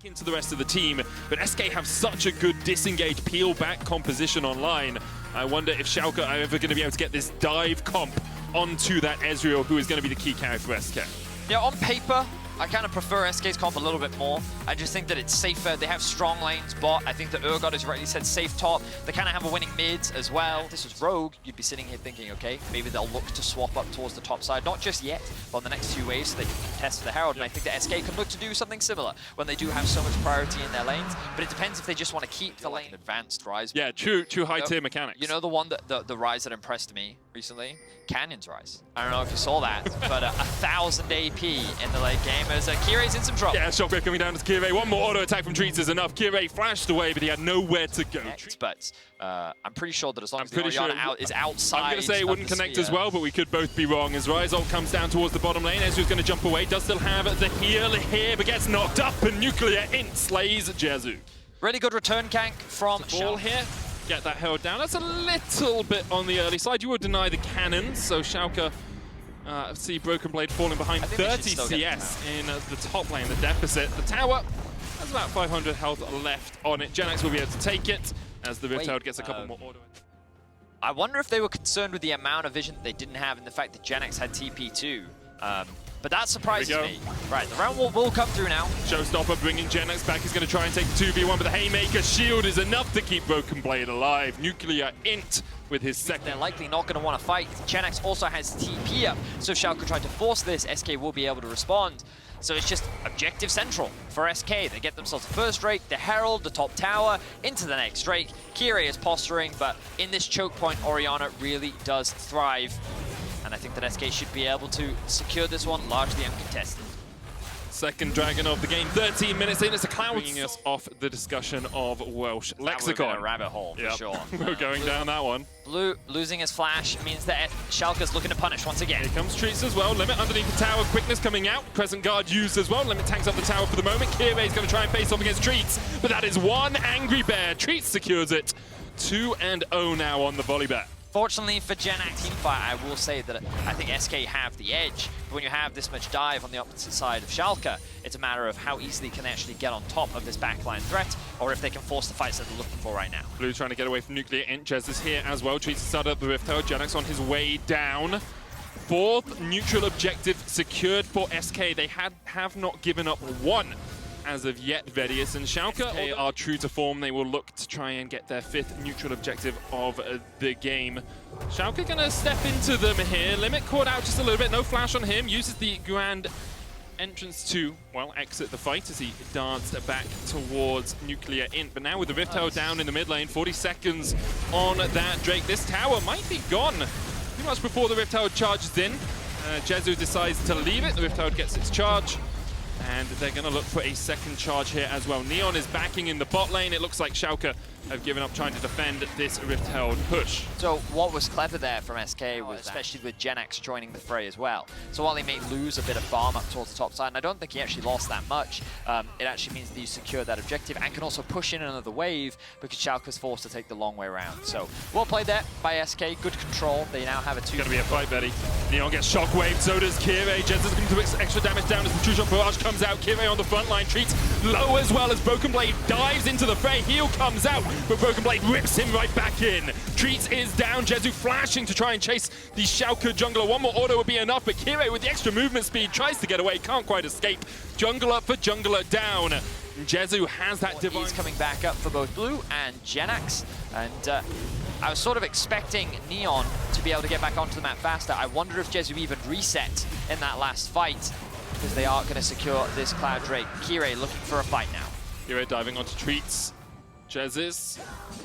into the rest of the team, but SK have such a good disengage, peel back composition online. I wonder if Schalke are ever going to be able to get this dive comp onto that Ezreal, who is going to be the key carry for SK. Yeah, on paper, I kind of prefer SK's comp a little bit more. I just think that it's safer. They have strong lanes bot. I think that Urgot has rightly said safe top. They kind of have a winning mid as well. If this was Rogue, you'd be sitting here thinking, okay, maybe they'll look to swap up towards the top side. Not just yet, but on the next 2 waves so they can contest for the Herald. And I think that SK can look to do something similar when they do have so much priority in their lanes. But it depends if they just want to keep the lane advanced Rise. Yeah, true high tier mechanics. You know the one that the Rise that impressed me recently? Canyon's Rise. I don't know if you saw that, but 1,000 AP in the late game as Kire's in some trouble. Yeah, shockwave coming down to Kire. One more auto attack from Treats is enough. Kire flashed away, but he had nowhere to go. But I'm pretty sure that as long as the Orianna is outside, I'm going to say it wouldn't connect as well, but we could both be wrong. As Rise ult comes down towards the bottom lane, Ezreal's going to jump away. Does still have the heal here, but gets knocked up, and Nuclear Int slays Jezu. Really good return gank from Ball here. Get that held down. That's a little bit on the early side. You would deny the cannons, so Schalke see Broken Blade falling behind 30 CS in the top lane, the deficit. The tower has about 500 health left on it. Genax will be able to take it as the Rift Herald gets a couple more auto. I wonder if they were concerned with the amount of vision that they didn't have and the fact that Genax had TP too. But that surprises me. Right, the round will come through now. Showstopper bringing Genax back. He's going to try and take the 2v1, but the Haymaker shield is enough to keep Broken Blade alive. Nuclear Int with his second. They're likely not going to want to fight. Genax also has TP up, so if Schalke try to force this, SK will be able to respond. So it's just objective central for SK. They get themselves the first Drake, the Herald, the top tower, into the next Drake. Kire is posturing, but in this choke point, Orianna really does thrive. And I think that SK should be able to secure this one largely uncontested. Second dragon of the game, 13 minutes in. It's a cloud bringing us off the discussion of Welsh lexicon. A rabbit hole, for sure. We're going down that one. Blue losing his flash means that Schalke's looking to punish once again. Here comes Treats as well. Limit underneath the tower. Quickness coming out. Crescent Guard used as well. Limit tanks up the tower for the moment. Kire's going to try and face off against Treats, but that is one Angry Bear. Treats secures it. 2-0 now on the volley bet. Fortunately for Genax teamfight, I will say that I think SK have the edge. But when you have this much dive on the opposite side of Schalke, it's a matter of how easily can they actually get on top of this backline threat, or if they can force the fights that they're looking for right now. Blue trying to get away from Nuclear Int. Jez is here as well. Treats to start up the Rift Herald. Genax on his way down. Fourth neutral objective secured for SK. They have not given up one as of yet, Vedius and Schalke. They are true to form. They will look to try and get their fifth neutral objective of the game. Schalke gonna step into them here. Limit caught out just a little bit. No flash on him. Uses the grand entrance to, well, exit the fight as he danced back towards Nuclear Int. But now with the Rift Herald down in the mid lane, 40 seconds on that Drake. This tower might be gone pretty much before the Rift Herald charges in. Jezu decides to leave it. The Rift Herald gets its charge. And they're going to look for a second charge here as well. Neon is backing in the bot lane. It looks like Schalke have given up trying to defend this Rift Herald push. So what was clever there from SK was especially with Genax joining the fray as well. So while he may lose a bit of farm up towards the top side, and I don't think he actually lost that much, it actually means that you secure that objective and can also push in another wave because Schalke's forced to take the long way around. So well played there by SK, good control. They now have a 2. It's going to be a fight, Betty. Neon gets shockwave, so does Kire. Jez is going to do extra damage down as the True Shot Barrage comes out. Kire on the front line, Treats low as well as Broken Blade dives into the fray. Heal comes out, but Broken Blade rips him right back in. Treats is down. Jezu flashing to try and chase the Schalke jungler. One more auto would be enough, but Kire with the extra movement speed tries to get away, can't quite escape. Jungler for jungler down. Jezu has that divine. He's coming back up for both Blue and Genax, and I was sort of expecting Neon to be able to get back onto the map faster. I wonder if Jezu even reset in that last fight, because they are going to secure this Cloud Drake. Kire looking for a fight now. Kire diving onto Treats. Jezis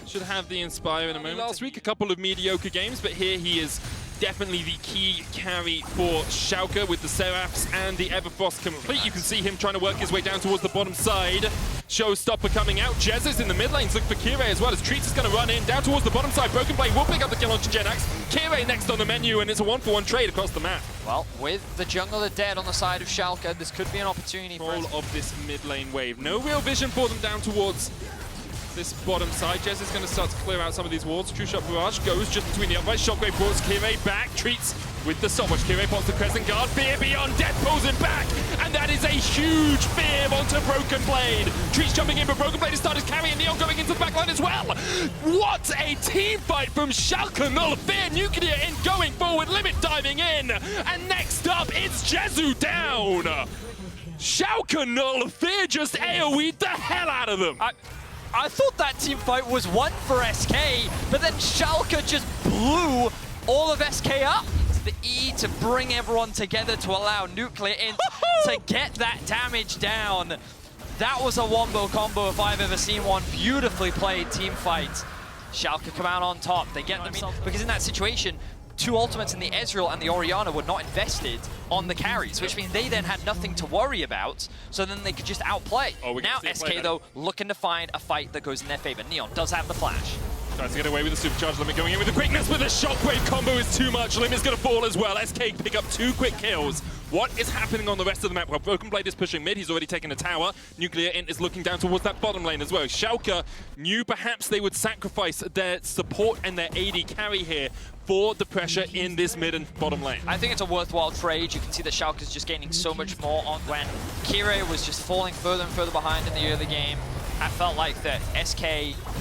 should have the Inspire in a moment. Last week, a couple of mediocre games, but here he is definitely the key carry for Schalke with the Seraphs and the Everfrost complete. You can see him trying to work his way down towards the bottom side. Showstopper coming out. Jezis in the mid lanes look for Kire as well as Treats is going to run in down towards the bottom side. Broken Blade will pick up the kill onto Genax. Kire next on the menu, and it's a 1-for-1 trade across the map. Well, with the jungler dead on the side of Schalke, this could be an opportunity for all of this mid lane wave. No real vision for them down towards this bottom side. Jez is going to start to clear out some of these wards. True Shot Barrage goes just between the uprights. Shockwave brought Kire back. Treats with the stopwatch. Kire pops the Crescent Guard. Fear Beyond Death pulls him back. And that is a huge fear onto Broken Blade. Trees jumping in, but Broken Blade has started carrying Neon going into the backline as well. What a team fight from Schalke 04. Nuclear in going forward, Limit diving in. And next up, it's Jezu down. Schalke 04 just AoE'd the hell out of them. I thought that team fight was one for SK, but then Schalke just blew all of SK up. The E to bring everyone together to allow Nuclear Int to get that damage down. That was a wombo combo if I've ever seen one. Beautifully played team fight. Schalke come out on top. They get themselves, because in that situation, two ultimates in the Ezreal and the Orianna were not invested on the carries, which means they then had nothing to worry about, so then they could just outplay. Now SK, though, looking to find a fight that goes in their favor. Neon does have the flash. Tries to get away with the supercharge. Limit going in with the quickness, but the shockwave combo is too much. Limit's going to fall as well. SK pick up 2 quick kills. What is happening on the rest of the map? Well, Broken Blade is pushing mid. He's already taken a tower. Nuclear Int is looking down towards that bottom lane as well. Schalke knew perhaps they would sacrifice their support and their AD carry here for the pressure in this mid and bottom lane. I think it's a worthwhile trade. You can see that Schalke is just gaining so much more on when Kire was just falling further and further behind in the early game. I felt like that SK,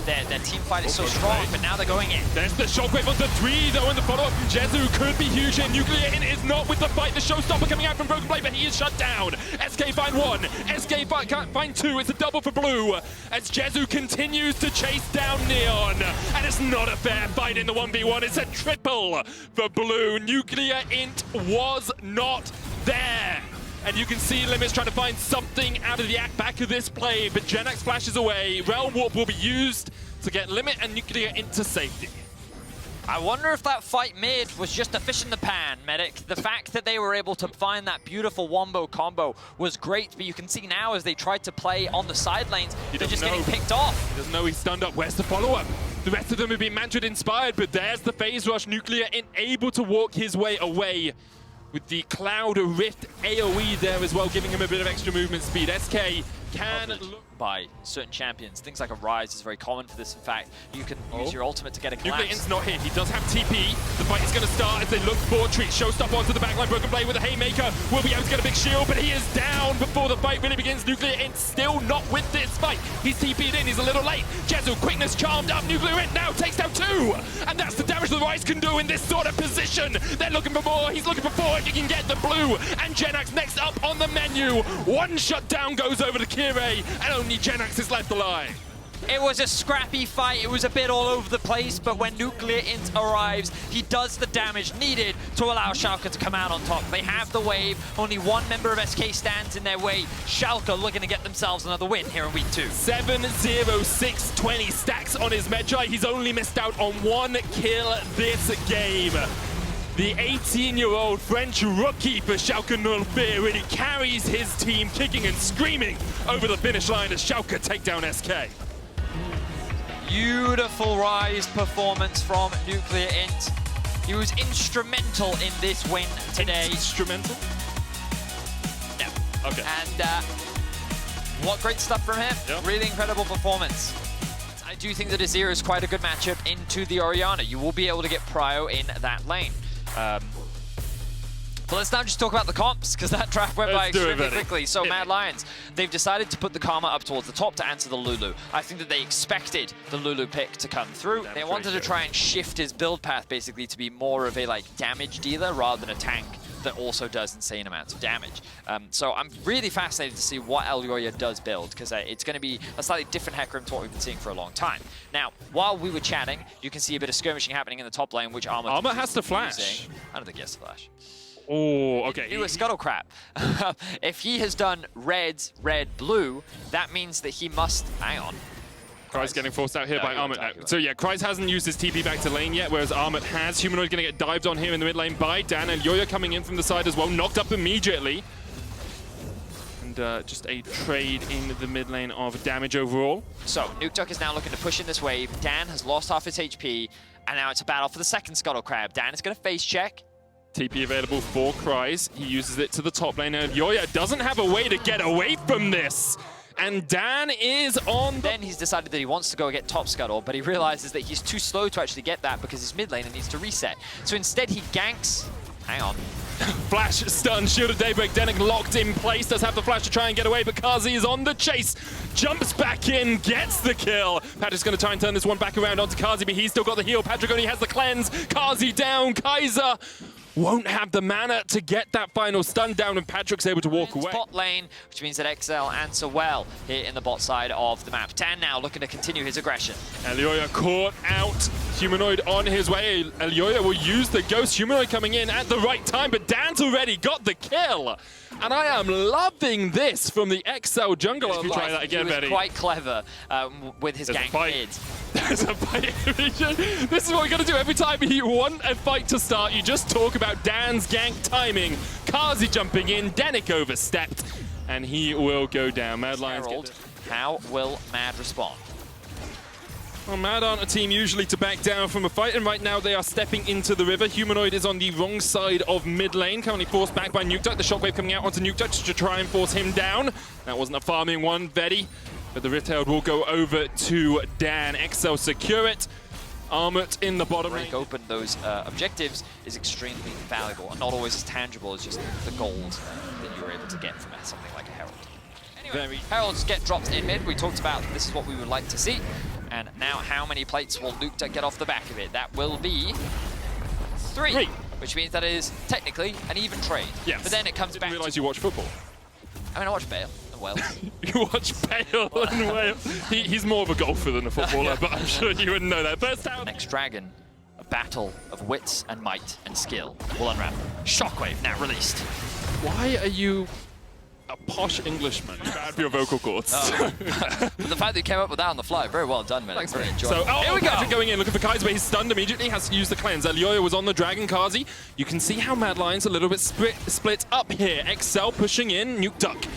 their team fight is so strong, but now they're going in. There's the shockwave on the 3, though, and the follow-up from Jezu could be huge here. Nuclear Int is not with the fight. The showstopper coming out from Broken Blade, but he is shut down. SK find 1, SK can't find 2. It's a double for blue as Jezu continues to chase down Neon. And it's not a fair fight in the 1v1. It's a triple for blue. Nuclear Int was not there. And you can see Limit's trying to find something out of the back of this play, but Genax flashes away. Realm Warp will be used to get Limit and Nuclear into safety. I wonder if that fight mid was just a fish in the pan, Medic. The fact that they were able to find that beautiful wombo combo was great, but you can see now as they tried to play on the side lanes, they're just getting picked off. He doesn't know he's stunned up. Where's the follow-up? The rest of them have been Mantrid inspired, but there's the phase rush. Nuclear Int able to walk his way away with the Cloud Rift AoE there as well, giving him a bit of extra movement speed. SK can look by certain champions. Things like a Rise is very common for this. In fact, you can use your ultimate to get a collapse. Nuclear Int's not hit. He does have TP. The fight is going to start as they look for Treat. Showstopper onto the backline. Broken Blade with a Haymaker. Will be able to get a big shield, but he is down before the fight really begins. Nuclear Int still not with this fight. He's TP'd in. He's a little late. Jezu, quickness charmed up. Nuclear Int now takes down 2. And that's the damage the Rise can do in this sort of position. They're looking for more. He's looking for 4 if he can get the blue. And Genax next up on the menu. One shutdown goes over to Kire, and only Genax is left alive. It was a scrappy fight. It was a bit all over the place, but when Nuclear Int arrives, he does the damage needed to allow Schalke to come out on top. They have the wave. Only one member of SK stands in their way. Schalke looking to get themselves another win here in week 2. 7-0-6-20 stacks on his Medjay. He's only missed out on 1 kill this game. The 18-year-old French rookie for Schalke 04 really carries his team kicking and screaming over the finish line as Schalke take down SK. Beautiful Rise performance from Nuclear Int. He was instrumental in this win today. Instrumental? No. Okay. And what great stuff from him. Yep. Really incredible performance. I do think that Azir is quite a good matchup into the Orianna. You will be able to get Prio in that lane. But let's now just talk about the comps, because that draft went by extremely quickly. So Mad Lions, they've decided to put the Karma up towards the top to answer the Lulu. I think that they expected the Lulu pick to come through. They wanted to try and shift his build path basically to be more of a damage dealer rather than a tank that also does insane amounts of damage. So I'm really fascinated to see what Elyoya does build, because it's going to be a slightly different Hecarim to what we've been seeing for a long time. Now, while we were chatting, you can see a bit of skirmishing happening in the top lane, which Armor has to flash. I don't think he has to flash. Oh, okay. He was Scuttle Crap. If he has done red, blue, that means that he must... Hang on. Kry's getting forced out here by Armut now. So yeah, Kry's hasn't used his TP back to lane yet, whereas Armut has. Humanoid going to get dived on here in the mid lane by Dan, and Elyoya coming in from the side as well, knocked up immediately. And just a trade in the mid lane of damage overall. So, Nukeduck is now looking to push in this wave. Dan has lost half his HP, and now it's a battle for the second Scuttle Crab. Dan is going to face check. TP available for Kry's. He uses it to the top lane, and Elyoya doesn't have a way to get away from this. And Dan is on. Then he's decided that he wants to go get top Scuttle, but he realizes that he's too slow to actually get that because his mid laner needs to reset. So instead he ganks hang on. Flash stun, Shield of Daybreak, Denik locked in place, does have the flash to try and get away, but Kazi is on the chase, jumps back in, gets the kill. Patrick's going to try and turn this one back around onto Kazi, but he's still got the heal. Patrick only has the cleanse, Kazi down, Kaiser won't have the mana to get that final stun down, and Patrick's able to walk away. Bot lane, which means that XL answer well here in the bot side of the map. Dan now looking to continue his aggression. Elioya caught out, Humanoid on his way. Elioya will use the Ghost, Humanoid coming in at the right time, but Dan's already got the kill. And I am loving this from the XL jungler. If you try that again, Betty. Quite clever with his gank mid. There's a fight. This is what we got to do every time you want a fight to start. You just talk about Dan's gank timing. Kazi jumping in, Denik overstepped, and he will go down. Mad Lions get... How will Mad respond? Well, Mad aren't a team usually to back down from a fight, and right now they are stepping into the river. Humanoid is on the wrong side of mid lane, currently forced back by Nukeduck. The shockwave coming out onto Nukeduck to try and force him down. That wasn't a farming one, Vedi, but the Rift Herald will go over to Dan. XL secure it. Armut in the bottom lane. Break open those objectives is extremely valuable, and not always as tangible as just the gold that you were able to get from something like a Herald. Anyway, Heralds get dropped in mid. We talked about this is what we would like to see. And now how many plates will Nukeduck get off the back of it? That will be 3. Which means that is technically an even trade. Yes. But then it comes back. I realise you watch football. I mean, I watch Bale and Wales. You watch Bale and Wales. He's more of a golfer than a footballer, but I'm sure you wouldn't know that. First down. Next dragon, a battle of wits and might and skill will unravel. Shockwave now released. Why are you a posh Englishman? Bad for your vocal cords. But the fact that you came up with that on the fly, very well done, man. Thanks, very So, here we go. Patrick going in, looking for Kaiser, but he's stunned immediately, has to use the cleanse. Elioya was on the Dragon, Kazi. You can see how Mad Lions a little bit split up here. XL pushing in, Nukeduck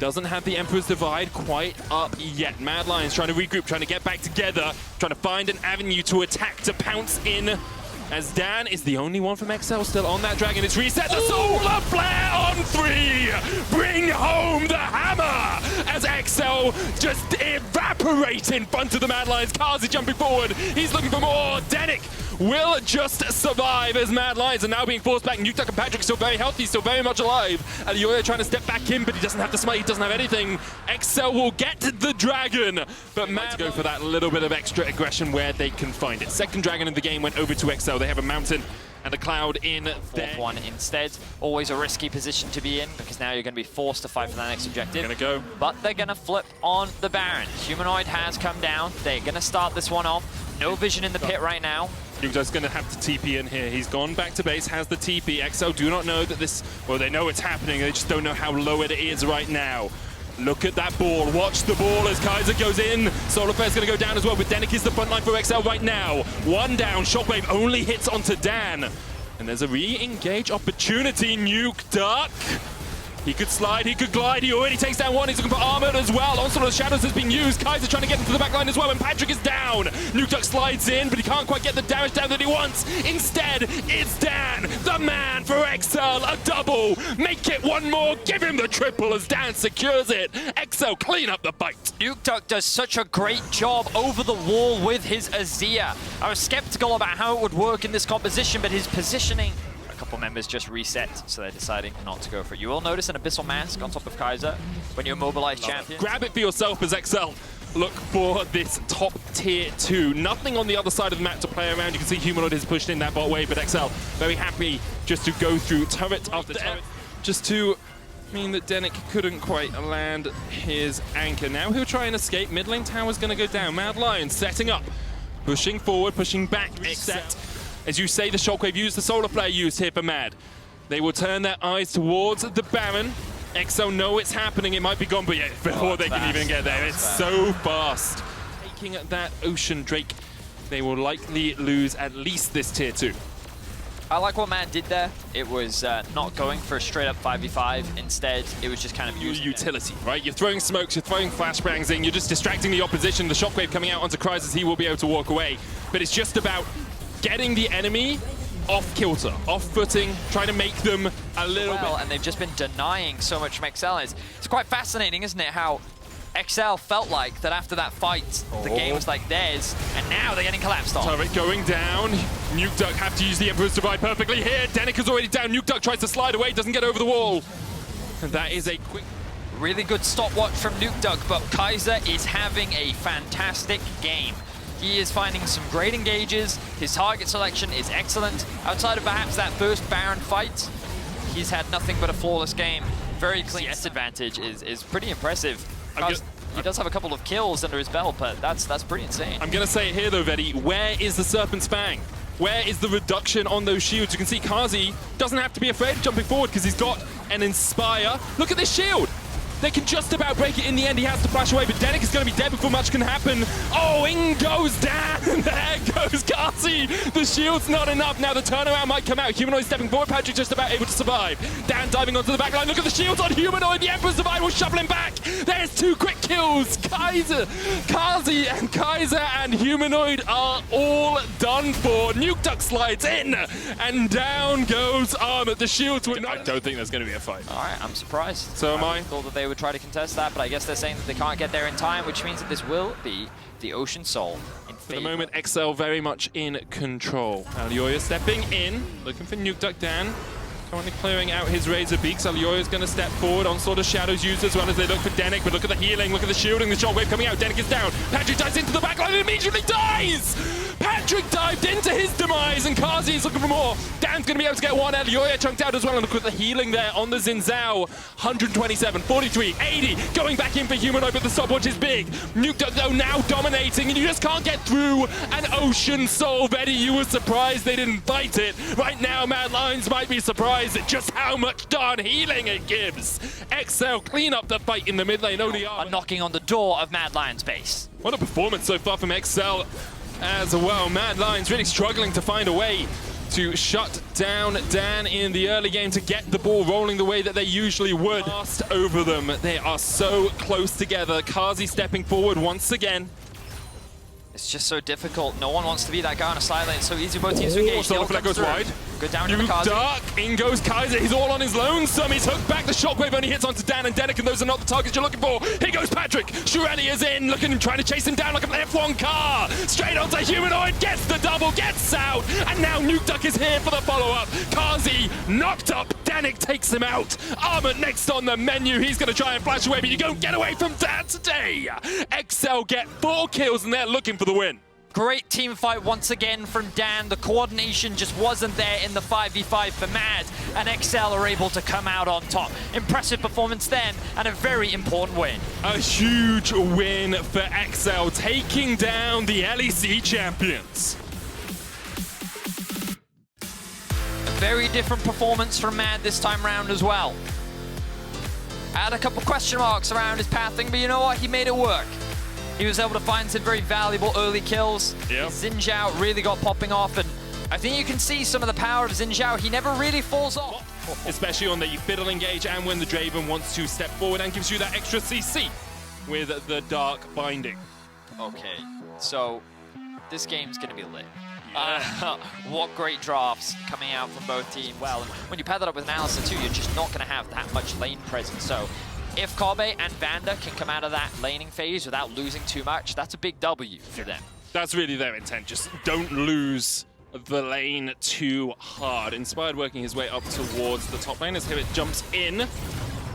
doesn't have the Emperor's Divide quite up yet. Mad Lions trying to regroup, trying to get back together, trying to find an avenue to attack, to pounce in, as Dan is the only one from XL still on that Dragon. It's reset, the Solar Flare on 3! Bring home the hammer! As XL just evaporate in front of the Mad Lions. Kazi jumping forward, he's looking for more. Denik will just survive as Mad Lions are now being forced back. Nukeduck and Patrick still very healthy, still very much alive. Elioya trying to step back in, but he doesn't have the smite, he doesn't have anything. XL will get the Dragon, but Mad go for that little bit of extra aggression where they can find it. Second Dragon in the game went over to XL. They have a Mountain and a Cloud in there. Fourth one instead. Always a risky position to be in, because now you're going to be forced to fight for that next objective. Gonna go. But they're going to flip on the Baron. Humanoid has come down. They're going to start this one off. No vision in the pit right now. Nukeduck's going to have to TP in here. He's gone back to base, has the TP. XL do not know that this, well, they know it's happening. They just don't know how low it is right now. Look at that ball. Watch the ball as Kaiser goes in. Solar Flare's going to go down as well, but Denik is the front line for XL right now. One down. Shockwave only hits onto Dan. And there's a re-engage opportunity. Nukeduck. He could slide, he could glide, he already takes down one, he's looking for Armut as well. Onslaught of Shadows has been used, Kaiser trying to get into the back line as well, and Patrick is down. Nukeduck slides in, but he can't quite get the damage down that he wants. Instead, it's Dan, the man for XL, a double. Make it one more, give him the triple as Dan secures it. XL clean up the fight. Nukeduck does such a great job over the wall with his Azir. I was skeptical about how it would work in this composition, but his positioning, couple members just reset, so they're deciding not to go for it. You will notice an Abyssal Mask on top of Kaiser when you immobilize champions. Grab it for yourself as XL look for this top tier 2. Nothing on the other side of the map to play around. You can see Humanoid has pushed in that bot wave, but XL very happy just to go through turret after turret, just to mean that Denik couldn't quite land his anchor. Now he'll try and escape. Mid lane tower's going to go down. Mad Lions setting up, pushing forward, pushing back, reset. As you say, the Shockwave used, the Solar Flare used here for Mad. They will turn their eyes towards the Baron. XL know it's happening, it might be gone, but yeah, before they can even get there, it's so fast. Taking that Ocean Drake, they will likely lose at least this tier 2. I like what Mad did there. It was not going for a straight up 5v5. Instead, it was just kind of using utility, right? You're throwing smokes, you're throwing flashbangs in, you're just distracting the opposition. The Shockwave coming out onto Kryzis, he will be able to walk away. But it's just about getting the enemy off kilter, off footing, trying to make them a little bit. And they've just been denying so much from XL. It's quite fascinating, isn't it, how XL felt like that after that fight, the game was like theirs, and now they're getting collapsed on. Turret going down. Nuke Duck have to use the Emperor's Divide perfectly here. Danik is already down. Nuke Duck tries to slide away, doesn't get over the wall. And that is a quick... Really good stopwatch from Nuke Duck, but Kaiser is having a fantastic game. He is finding some great engages. His target selection is excellent. Outside of perhaps that first Baron fight, he's had nothing but a flawless game. Very clean. CS advantage is pretty impressive. He does have a couple of kills under his belt, but that's pretty insane. I'm going to say it here though, Vedi, where is the Serpent's Fang? Where is the reduction on those shields? You can see Kazi doesn't have to be afraid of jumping forward because he's got an Inspire. Look at this shield. They can just about break it in the end. He has to flash away, but Danik is going to be dead before much can happen. Oh, in goes Dan. There goes Kazi. The shield's not enough. Now the turnaround might come out. Humanoid stepping forward. Patrick just about able to survive. Dan diving onto the back line. Look at the shields on Humanoid. The Emperor's Divide will shovel him back. There's 2 quick kills. Kazi and Kaiser and Humanoid are all done for. Nuke Duck slides in, and down goes Armor. The shields were... I don't think there's going to be a fight. All right, I'm surprised. So am I. Thought that they would try to contest that, but I guess they're saying that they can't get there in time, which means that this will be the Ocean Soul in favor. For the moment, XL very much in control. Alioya stepping in, looking for Nuke Duck Dan. Currently clearing out his Razor Beaks. Alioya's going to step forward on sort of Shadows used as well as they look for Danik, but look at the healing, look at the shielding, the shockwave coming out. Danik is down. Patrick dives into the backline and immediately dies! Patrick dived into his demise, and Kazi is looking for more. Dan's going to be able to get one. Alioya chunked out as well, and look at the healing there on the Xin Zhao. 127, 43, 80, going back in for Humanoid, but the stopwatch is big. Nuke Duck, though, now dominating, and you just can't get through an Ocean Soul. Betty, you were surprised they didn't fight it. Right now, Mad Lions might be surprised at just how much darn healing it gives. XL clean up the fight in the mid lane. Only are knocking on the door of Mad Lions base. What a performance so far from XL as well. Mad Lions really struggling to find a way to shut down Dan in the early game to get the ball rolling the way that they usually would. Fast over them. They are so close together. Kazi stepping forward once again. It's just so difficult. No one wants to be that guy on a side lane. It's so easy for both teams to engage. That goes wide. Good down to Kazi. Dark, in goes Kaiser. He's all on his lonesome. He's hooked back. The shockwave only hits onto Dan and Danik, and those are not the targets you're looking for. Here goes Patrick. Shirelli is in, looking, trying to chase him down like an F1 car. Straight onto Humanoid, gets the double, gets out, and now Nuke Duck is here for the follow-up. Kazi knocked up. Danik takes him out. Armor next on the menu. He's going to try and flash away, but you don't get away from Dan today. XL get 4 kills, and they're looking for the win. Great team fight once again from Dan. The coordination just wasn't there in the 5v5 for Mad, and XL are able to come out on top. Impressive performance then, and a very important win. A huge win for XL, taking down the LEC champions. A very different performance from Mad this time round as well. Had a couple question marks around his pathing, but you know what? He made it work. He was able to find some very valuable early kills. Yep. Xin Zhao really got popping off, and I think you can see some of the power of Xin Zhao. He never really falls off. Especially on the fiddle engage and when the Draven wants to step forward and gives you that extra CC with the Dark Binding. Okay, so this game's going to be lit. What great drafts coming out from both teams. Well, and when you pair that up with an Alistair too, you're just not going to have that much lane presence. So if Kobe and Vanda can come out of that laning phase without losing too much, that's a big W for them. That's really their intent. Just don't lose the lane too hard. Inspired working his way up towards the top lane as Hibbett jumps in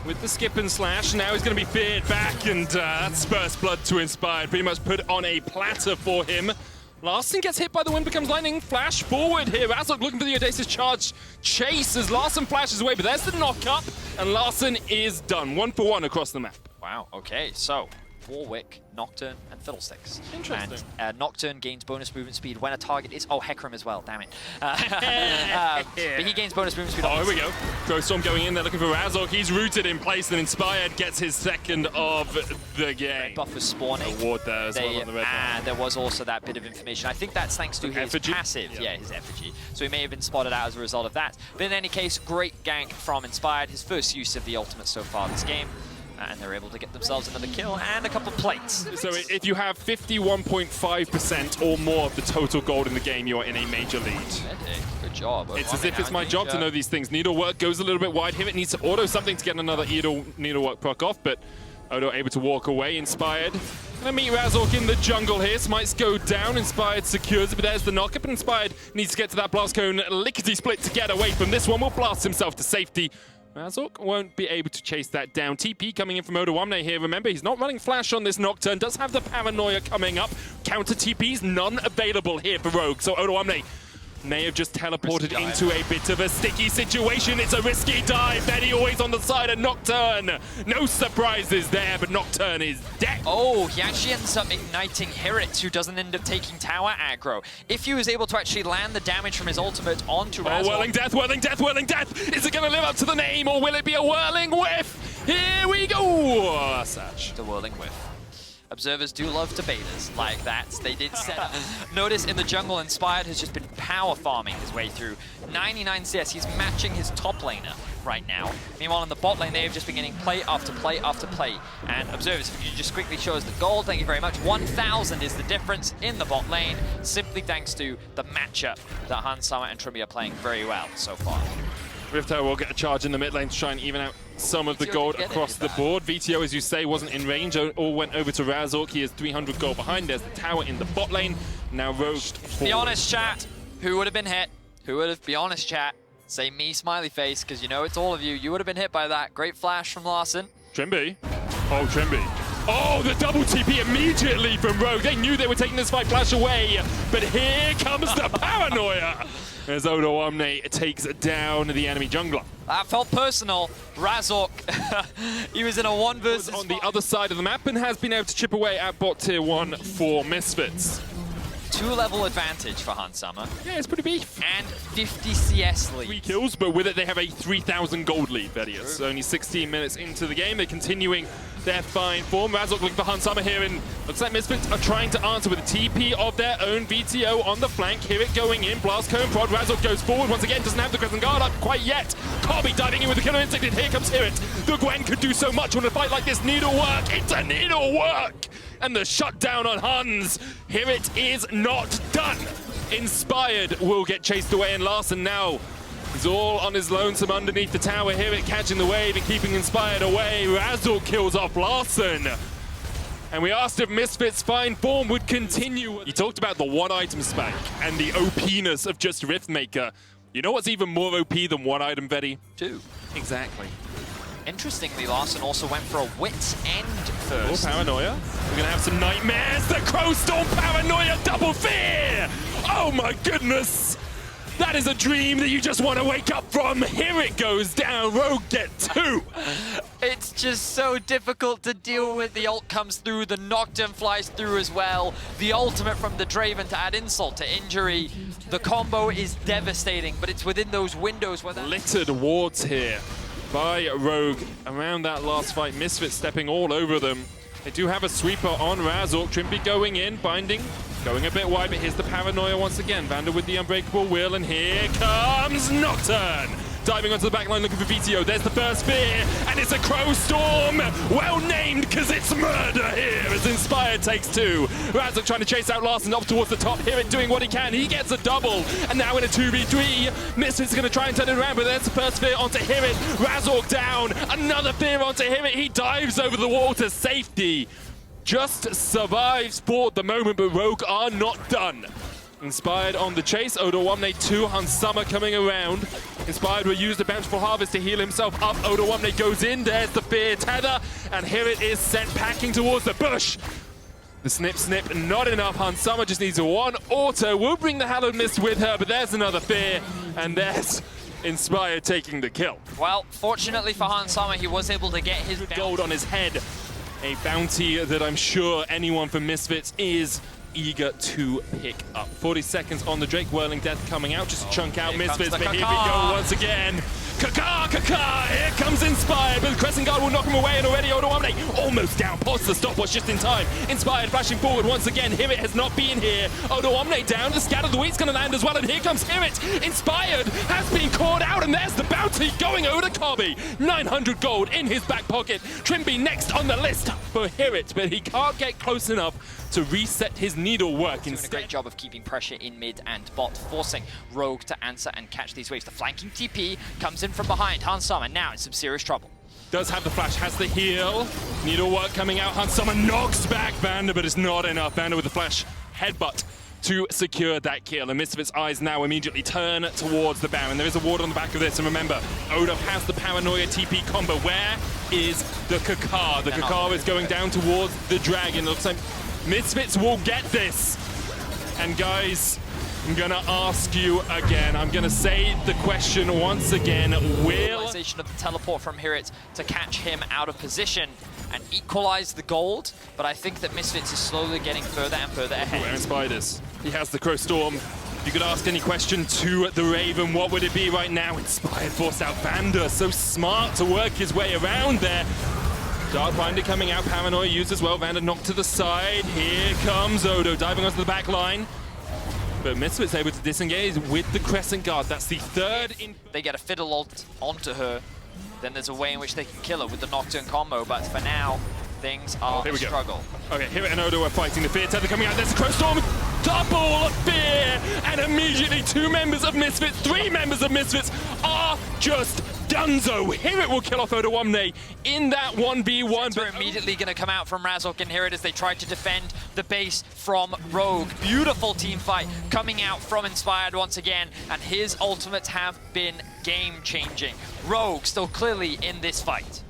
with the skip and slash. Now he's going to be feared back, and that's first blood to Inspired. Pretty much put on a platter for him. Larson gets hit by the wind, becomes lightning. Flash forward here. Razok looking for the Audacious charge chase as Larson flashes away, but there's the knock up, and Larson is done. 1 for 1 across the map. Wow, okay, so Warwick, Nocturne, and Fiddlesticks. Interesting. And Nocturne gains bonus movement speed when a target is... Oh, Hecarim as well, damn it. But he gains bonus movement speed. Oh, here we go. Growstorm going in there looking for Razok. He's rooted in place, and Inspired gets his second of the game. Red buff was spawning. A ward there as well on the red buff. There was also that bit of information. I think that's thanks to his effigy? passive. Yeah, his effigy. So he may have been spotted out as a result of that. But in any case, great gank from Inspired. His first use of the ultimate so far this game. And they're able to get themselves another kill and a couple plates. So if you have 51.5% or more of the total gold in the game, you are in a major lead. Good job. It's as if it's my job to know these things. Needlework goes a little bit wide. Hibbett needs to auto something to get another needlework proc off, but Odo able to walk away, Inspired. Gonna meet Razork in the jungle here. Smites go down, Inspired secures it, but there's the knock-up. Inspired needs to get to that blast cone. Lickety-split to get away from this one. Will blast himself to safety. Razork won't be able to chase that down. TP coming in from Odoamne here. Remember, he's not running Flash on this Nocturne. Does have the Paranoia coming up. Counter TPs, none available here for Rogue. So Odoamne may have just teleported into a bit of a sticky situation. It's a risky dive. Betty always on the side of Nocturne. No surprises there, but Nocturne is dead. Oh, he actually ends up igniting Hirit, who doesn't end up taking tower aggro. If he was able to actually land the damage from his ultimate onto Razork... Oh, Whirling Death, Whirling Death, Whirling Death! Is it going to live up to the name, or will it be a Whirling Whiff? Here we go! Satch. The Whirling Whiff. Observers do love debaters like that. They did set up. Notice in the jungle, Inspired has just been power farming his way through. 99 CS, he's matching his top laner right now. Meanwhile, in the bot lane, they have just been getting play after play after play. And Observers, if you just quickly show us the gold, thank you very much. 1,000 is the difference in the bot lane, simply thanks to the matchup that Hansama and Trumby are playing very well so far. Rifto will get a charge in the mid lane to try and even out some of the gold across the board. VTO, as you say, wasn't in range. All went over to Razork. He has 300 gold behind. There's the tower in the bot lane. Now Rogue. Be honest, chat. Who would have been hit? Who would have? Be honest, chat. Say me, smiley face, because you know it's all of you. You would have been hit by that. Great flash from Larson. Trimby. Oh, Trimby. Oh, the double TP immediately from Rogue. They knew they were taking this fight flash away, but here comes the Paranoia as Odoamne takes down the enemy jungler. That felt personal. Razork, he was in a 1 versus on the other side of the map and has been able to chip away at bot tier 1 for Misfits. 2-level advantage for Hansama. Yeah, it's pretty beef. And 50 CS lead. 3 kills, but with it they have a 3,000 gold lead, Vedius. Only 16 minutes into the game. They're continuing their fine form. Razork looking for Hansama here, and looks like Misfits are trying to answer with a TP of their own. VTO on the flank. Hear it going in. Blast cone prod. Razork goes forward once again. Doesn't have the Crescent Guard up quite yet. Kobe diving in with the killer instinct, and here comes Hirit. The Gwen could do so much on a fight like this. Needlework. It's a needlework. And the shutdown on Huns. Here it is not done. Inspired will get chased away, and Larson now is all on his lonesome underneath the tower. Here it catching the wave and keeping Inspired away. Razork kills off Larson. And we asked if Misfits' fine form would continue. You talked about the one-item spec and the OP-ness of just Riftmaker. You know what's even more OP than one item, Vedi? 2. Exactly. Interestingly, Larson also went for a Wit's End first. Oh, Paranoia. We're going to have some nightmares. The Crow Storm Paranoia double fear! Oh my goodness! That is a dream that you just want to wake up from. Here it goes down. Rogue get 2. It's just so difficult to deal with. The ult comes through. The Nocturne flies through as well. The ultimate from the Draven to add insult to injury. The combo is devastating, but it's within those windows where that... Littered wards here by Rogue around that last fight. Misfits stepping all over them. They do have a sweeper on Razork. Trimby going in, binding, going a bit wide, but here's the Paranoia once again. Vander with the Unbreakable Will, and here comes Nocturne. Diving onto the backline looking for VTO. There's the first spear, and it's a Crow Storm. Well named, because it's murder here as Inspired takes 2. Razork trying to chase out Larson up towards the top. Here it doing what he can. He gets a double, and now in a 2v3. Misfits is going to try and turn it around, but there's the first spear onto Hirit. Razork down. Another spear onto Hirit. He dives over the wall to safety. Just survives for the moment, but Rogue are not done. Inspired on the chase. Odoamne 2. Hansama coming around. Inspired will use the Bountiful Harvest to heal himself up. Odoamne goes in. There's the Fear Tether. And here it is sent packing towards the bush. The snip, not enough. Hansama just needs a 1 auto. Will bring the Hallowed Mist with her, but there's another Fear. And there's Inspired taking the kill. Well, fortunately for Hansama, he was able to get his gold on his head. A bounty that I'm sure anyone from Misfits is eager to pick up. 40 seconds on the Drake. Whirling Death coming out, just to chunk out Misfits, but here we go once again. Kaka! Here comes Inspired, but the Crescent Guard will knock him away, and already Odoamne almost down. Pause the stopwatch just in time. Inspired flashing forward once again. Hirit has not been here. Odoamne down. The Scatter the Wheat's going to land as well, and here comes Hirit. Inspired has been caught out, and there's the bounty going over to Kobe. 900 gold in his back pocket. Trimby next on the list for Hirit, but he can't get close enough to reset his needlework. Doing a great job of keeping pressure in mid and bot, forcing Rogue to answer and catch these waves. The flanking TP comes in from behind. Hansama now in some serious trouble. does have the flash, has the heal. Needlework coming out, Hunt Summer knocks back Vander, but it's not enough. Vander with the flash headbutt to secure that kill. And Misfits' eyes now immediately turn towards the Baron. There is a ward on the back of this, and remember, Odom has the Paranoia TP combo. Where is the Kakar? The Kakar is going down towards the Dragon. It looks like Misfits will get this. And guys, I'm gonna ask you again. I'm gonna say the question once again. Will of the teleport from Hirit to catch him out of position and equalize the gold, but I think that Misfits is slowly getting further and further ahead. Where Inspires? He has the Crow Storm. If you could ask any question to the Raven, what would it be right now? Inspired forced out Vander, so smart to work his way around there. Darkbinder coming out, Paranoia used as well. Vander knocked to the side. Here comes Odo diving onto the back line. But Misfits able to disengage with the Crescent Guard. That's the third. They get a Fiddle ult onto her, then there's a way in which they can kill her with the Nocturne combo, but for now, things are a struggle. Okay, Hirit and Odo are fighting. The Fear Tether coming out. There's a Crow Storm. Double Fear! And immediately 2 members of Misfits, 3 members of Misfits are just Dunzo. Hirit will kill off Odawamne in that 1v1. They're immediately going to come out from Razork and Hirit as they try to defend the base from Rogue. Beautiful team fight coming out from Inspired once again, and his ultimates have been game-changing. Rogue still clearly in this fight.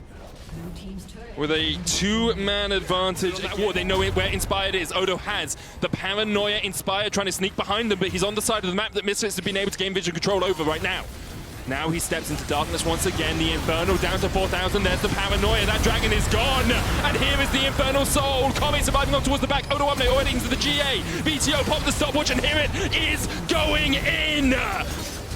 With a 2-man advantage. Oh, they know where Inspired is. Odo has the Paranoia Inspired trying to sneak behind them, but he's on the side of the map that Misfits have been able to gain vision control over right now. Now he steps into darkness once again. The Infernal down to 4,000. There's the Paranoia. That Dragon is gone. And here is the Infernal Soul. Kami surviving on towards the back. Odawamne already into the GA. BTO pop the stopwatch, and here it is going in.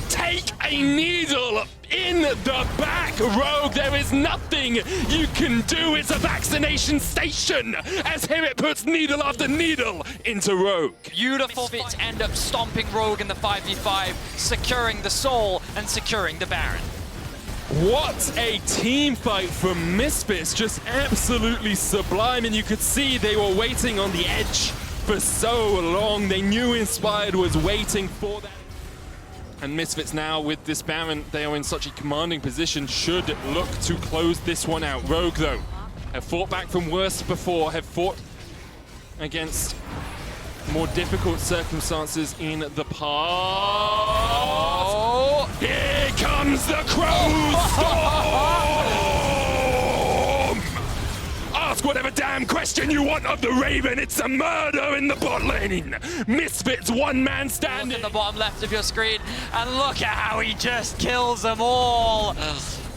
Take a needle in the back, Rogue. There is nothing you can do. It's a vaccination station as Hirit puts needle after needle into Rogue. Beautiful. Misfits end up stomping Rogue in the 5v5, securing the Soul and securing the Baron. What a team fight from Misfits, just absolutely sublime, and you could see they were waiting on the edge for so long. They knew Inspired was waiting for that. And Misfits now with this Baron, they are in such a commanding position, should look to close this one out. Rogue though, have fought back from worse before, have fought against more difficult circumstances in the past. Oh, here comes the Crow Storm! Ask whatever damn question you want of the Raven. It's a murder in the bot lane. Misfits 1-man stand. Look in the bottom left of your screen, and look at how he just kills them all.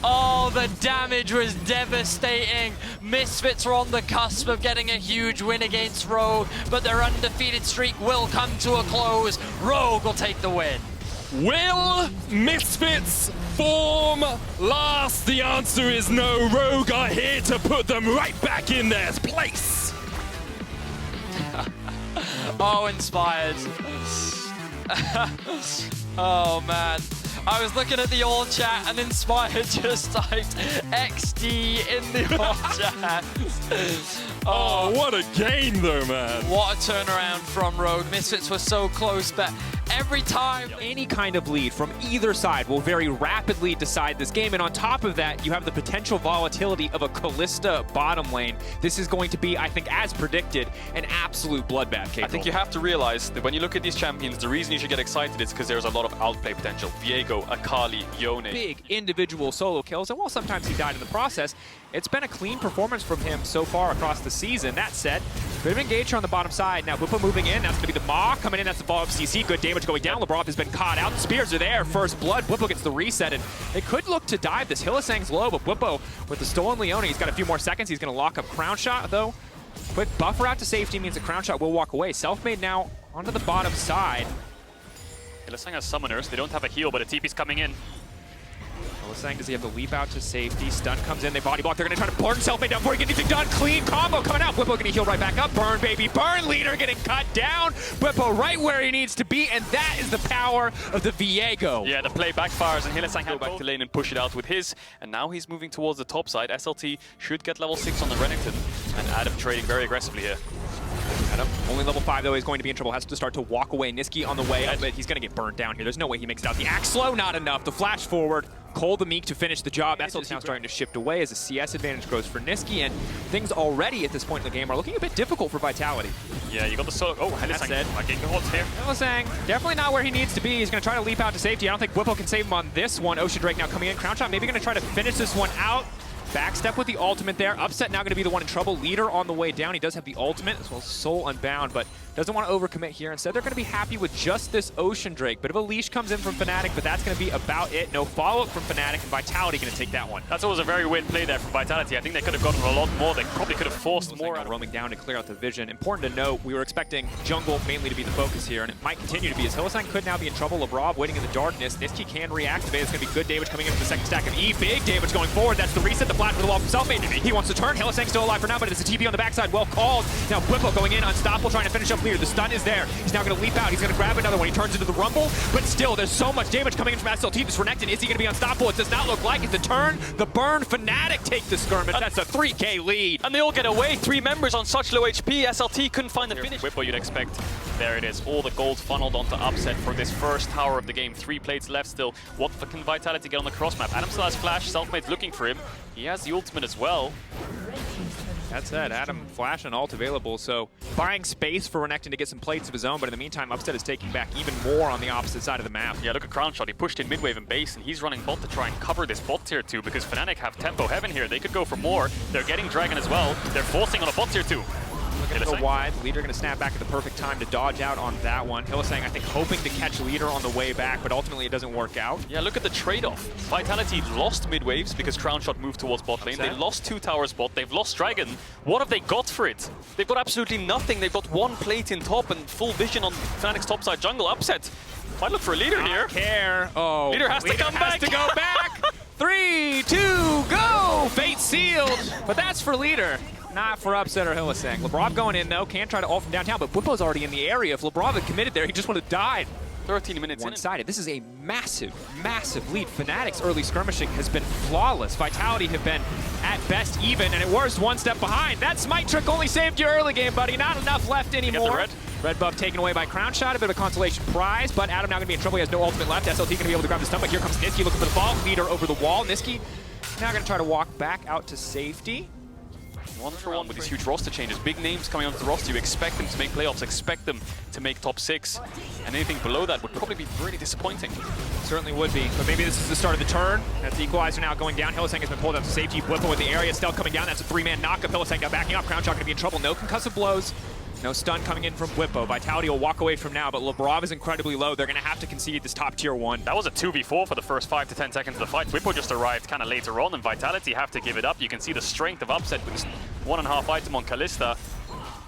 Oh, the damage was devastating. Misfits were on the cusp of getting a huge win against Rogue, but their undefeated streak will come to a close. Rogue will take the win. Will Misfits form last? The answer is no. Rogue are here to put them right back in their place. Oh, Inspired. Oh, man. I was looking at the all chat and Inspired just typed XD in the all chat. Oh, what a game though, man. What a turnaround from Rogue. Misfits were so close, but every time any kind of lead from either side will very rapidly decide this game. And on top of that, you have the potential volatility of a Kalista bottom lane. This is going to be, I think, as predicted, an absolute bloodbath. Caedrel. I think you have to realize that when you look at these champions, the reason you should get excited is because there's a lot of outplay potential. Viego, Akali, Yone. Big individual solo kills, and while sometimes he died in the process, it's been a clean performance from him so far across the season. That said, bit of engagement on the bottom side. Now Bwipo moving in, that's going to be the Maw coming in, that's the ball of CC. Good damage going down. LeBron has been caught out. The spears are there. First blood. Bwipo gets the reset, and they could look to dive this. Hylissang's low, but Bwipo with the stolen Leone, he's got a few more seconds. He's going to lock up Crown Shot, though. Quick buffer out to safety means that Crown Shot will walk away. Selfmade now onto the bottom side. Hylissang has summoners. They don't have a heal, but a TP's coming in. Hylissang, does he have to leap out to safety? Stun comes in, they body block. They're going to try to burn Selfmade down before he gets anything done. Clean combo coming out. Bwipo going to heal right back up. Burn, baby, burn. Leader getting cut down. Bwipo right where he needs to be, and that is the power of the Viego. Yeah, the play backfires, and Hylissang go back to lane and push it out with his. And now he's moving towards the top side. SLT should get level 6 on the Renekton, and Adam trading very aggressively here. Adam, only level 5 though, he's going to be in trouble. Has to start to walk away. Niski on the way up, but he's going to get burned down here. There's no way he makes it out. The axe slow, not enough. The flash forward. Cole the Meek to finish the job. SLT now starting to shift away as the CS advantage grows for Niski, and things already at this point in the game are looking a bit difficult for Vitality. Yeah, you got the solo. Oh, Hylissang getting the holds here. Hylissang definitely not where he needs to be. He's going to try to leap out to safety. I don't think Whippo can save him on this one. Ocean Drake now coming in. Crown Shot maybe going to try to finish this one out. Backstep with the ultimate there. Upset now going to be the one in trouble. Leader on the way down. He does have the ultimate as well as Soul Unbound, but doesn't want to overcommit here. Instead, they're going to be happy with just this Ocean Drake. Bit of a leash comes in from Fnatic, but that's going to be about it. No follow-up from Fnatic, and Vitality going to take that one. That's always a very weird play there from Vitality. I think they could have gotten a lot more. They probably could have forced more. Roaming down to clear out the vision. Important to note, we were expecting jungle mainly to be the focus here, and it might continue to be, as Hylissang could now be in trouble. Labrov waiting in the darkness. Niski can reactivate. It's going to be good damage coming in from the second stack of E. Big damage going forward. That's the reset. The flash for the wall from Selfmade. He wants to turn. Hylissang still alive for now, but it's a TP on the backside. Well called. Now Whippo going in. Unstoppable trying to finish up Leader. The stun is there. He's now going to leap out. He's going to grab another one. He turns into the Rumble, but still, there's so much damage coming in from SLT. This Renekton, is he going to be unstoppable? It does not look like it. The turn, the burn. Fnatic take the skirmish. That's a 3K lead. And they all get away. 3 members on such low HP. SLT couldn't find the finish. Whippo, you'd expect. There it is. All the gold funneled onto Upset for this first tower of the game. 3 plates left still. What can Vitality get on the cross map? Adam still has flash. Selfmade's looking for him. He has the ultimate as well. That's it. Adam, flash and ult available, so buying space for Renekton to get some plates of his own, but in the meantime, Upset is taking back even more on the opposite side of the map. Yeah, look at Crown Shot. He pushed in mid-wave and base, and he's running bot to try and cover this bot tier 2 because Fnatic have tempo heaven here. They could go for more. They're getting Dragon as well. They're forcing on a bot tier 2. Looking to go wide. Leader going to snap back at the perfect time to dodge out on that one. Hylissang, I think, hoping to catch Leader on the way back, but ultimately it doesn't work out. Yeah, look at the trade-off. Vitality lost mid-waves because Crown Shot moved towards bot lane. They lost 2 towers bot. They've lost Dragon. What have they got for it? They've got absolutely nothing. They've got 1 plate in top and full vision on Fnatic's topside jungle. Upset. Might look for a Leader here. Care. Oh, Leader has to come back. To go back. 3, 2, go! Fate sealed. But that's for Leader. Not for Upset or Hylissang. Labrov going in, though. Can try to ult from downtown, but Whippo's already in the area. If Labrov had committed there, he just would have died. 13 minutes one-sided. This is a massive, massive lead. Fnatic's early skirmishing has been flawless. Vitality have been, at best, even, and at worst, 1 step behind. That smite trick only saved your early game, buddy. Not enough left anymore. Red buff taken away by Crown Shot, a bit of a consolation prize, but Adam now going to be in trouble. He has no ultimate left. SLT going to be able to grab the stomach. Here comes Niski looking for the fall. Leader over the wall. Niski now going to try to walk back out to safety. 1 for 1 with these huge roster changes. Big names coming onto the roster. You expect them to make playoffs, expect them to make top 6. And anything below that would probably be really disappointing. Certainly would be, but maybe this is the start of the turn. That's the equalizer now going down. Hylissang has been pulled out to safety. Whippo with the area still coming down. That's a 3-man knockup. Hylissang now backing up. Crown Shot going to be in trouble. No concussive blows. No stun coming in from Whippo. Vitality will walk away from now, but Labrov is incredibly low. They're going to have to concede this top tier 1. That was a 2v4 for the first 5 to 10 seconds of the fight. Whippo just arrived kind of later on, and Vitality have to give it up. You can see the strength of Upset with this 1.5 item on Kalista.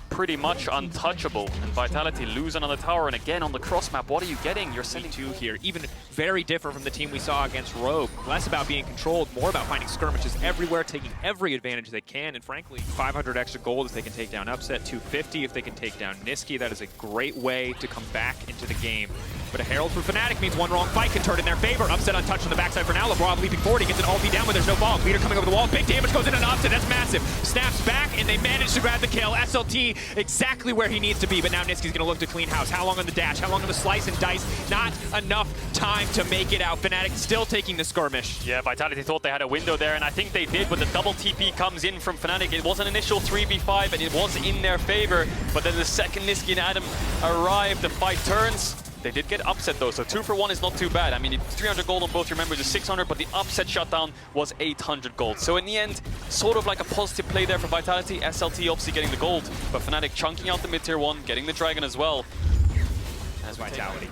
Pretty much untouchable, and Vitality lose another tower, and again on the cross map, what are you getting? You're sending 2 here, even very different from the team we saw against Rogue. Less about being controlled, more about finding skirmishes everywhere, taking every advantage they can, and frankly, 500 extra gold if they can take down Upset, 250 if they can take down Niski. That is a great way to come back into the game. But a Herald for Fnatic means 1 wrong fight can turn in their favor. Upset untouched on the backside for now. Labrov leaping forward, he gets an ulti down, but there's no fall. Leader coming over the wall, big damage goes in on Upset, that's massive. Snaps back, and they manage to grab the kill. SLT exactly where he needs to be, but now Niski's gonna look to clean house. How long on the dash? How long on the slice and dice? Not enough time to make it out. Fnatic still taking the skirmish. Yeah, Vitality thought they had a window there, and I think they did, but the double TP comes in from Fnatic. It was an initial 3v5, and it was in their favor, but then the second Niski and Adam arrived, the fight turns. They did get Upset though, so 2 for 1 is not too bad. I mean, 300 gold on both your members is 600, but the Upset shutdown was 800 gold. So in the end, sort of like a positive play there for Vitality. SLT obviously getting the gold, but Fnatic chunking out the mid-tier 1, getting the Dragon as well. As Vitality.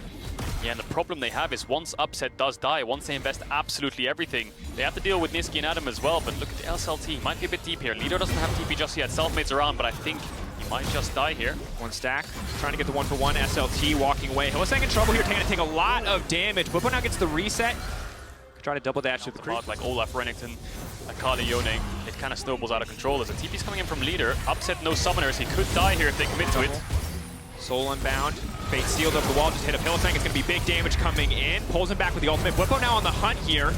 Yeah, and the problem they have is once Upset does die, once they invest absolutely everything, they have to deal with Niski and Adam as well. But look at the SLT, might be a bit deep here. Leader doesn't have TP just yet, Selfmade's around, but I think he might just die here. 1 stack, trying to get the 1 for 1. SLT walking away. Hylissang in trouble here, taking to take a lot of damage. Whippo now gets the reset. Try to double dash to the creep. Like Olaf, Renekton, Akali, Yone, it kind of snowballs out of control. As the TP's coming in from Leader, Upset no summoners. He could die here if they commit to it. Soul Unbound. Fate sealed over the wall, just hit up Hylissang. It's going to be big damage coming in. Pulls him back with the ultimate. Whippo now on the hunt here.